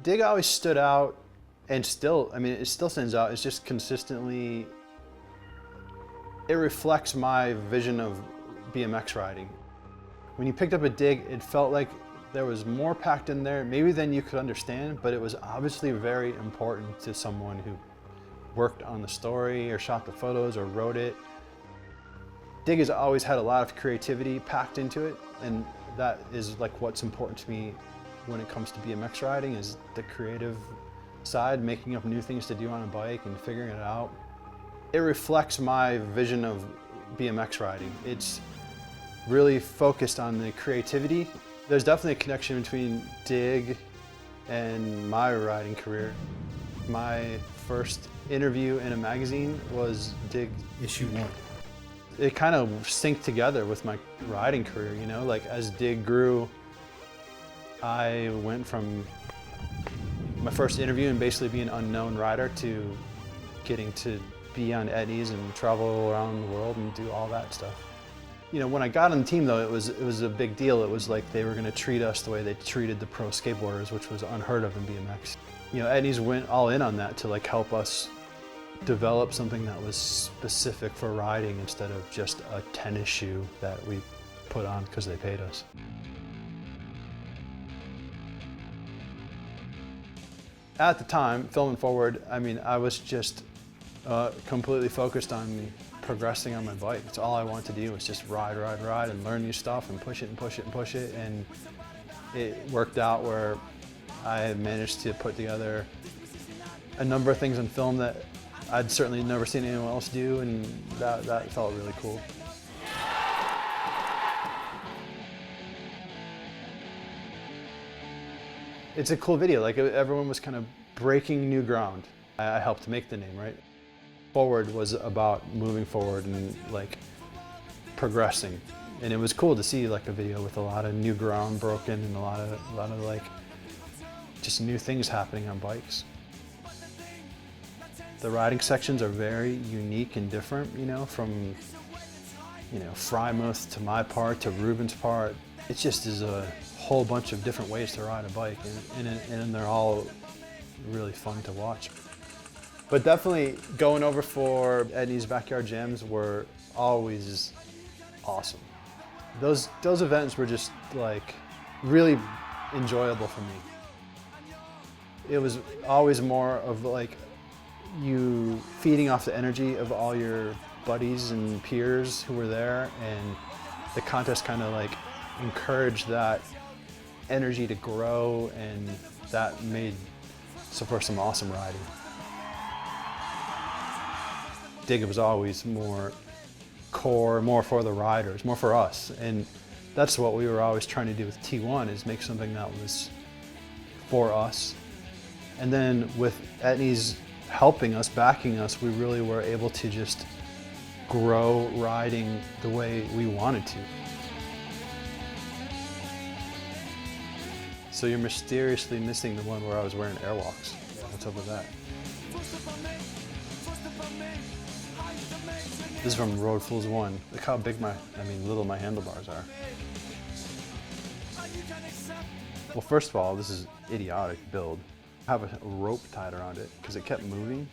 DIG always stood out, and still, I mean, it still stands out. It's just consistently, it reflects my vision of BMX riding. When you picked up a DIG, it felt like there was more packed in there, maybe than you could understand, but it was obviously very important to someone who worked on the story or shot the photos or wrote it. DIG has always had a lot of creativity packed into it, and that is like what's important to me when it comes to BMX riding, is the creative side, making up new things to do on a bike and figuring it out. It reflects my vision of BMX riding. It's really focused on the creativity. There's definitely a connection between DIG and my riding career. My first interview in a magazine was DIG Issue 1. It kind of synced together with my riding career, you know, like as DIG grew, I went from my first interview and basically being an unknown rider to getting to be on etnies and travel around the world and do all that stuff. You know, when I got on the team though, it was a big deal. It was like they were going to treat us the way they treated the pro skateboarders, which was unheard of in BMX. You know, etnies went all in on that to like help us develop something that was specific for riding instead of just a tennis shoe that we put on because they paid us. At the time, filming forward, I mean, I was just completely focused on progressing on my bike. It's all I wanted to do was just ride and learn new stuff and push it and push it and push it. And it worked out where I managed to put together a number of things on film that I'd certainly never seen anyone else do, and that felt really cool. It's a cool video, like everyone was kind of breaking new ground. I helped make the name, right? Forward was about moving forward and like progressing. And it was cool to see like a video with a lot of new ground broken and a lot of like just new things happening on bikes. The riding sections are very unique and different, you know, from, you know, Frymouth to my part to Ruben's part. It just is a whole bunch of different ways to ride a bike, and they're all really fun to watch. But definitely going over for Etnie's Backyard Jams were always awesome. Those events were just like really enjoyable for me. It was always more of like you feeding off the energy of all your buddies and peers who were there, and the contest kind of like encouraged that energy to grow, and that made for some awesome riding. DIG was always more core, more for the riders, more for us, and that's what we were always trying to do with T1, is make something that was for us. And then with Etnies helping us, backing us, we really were able to just grow riding the way we wanted to. So you're mysteriously missing the one where I was wearing airwalks. What's up with that? This is from Road Fools 1. Look how big little my handlebars are. Well, first of all, this is idiotic build. I have a rope tied around it because it kept moving.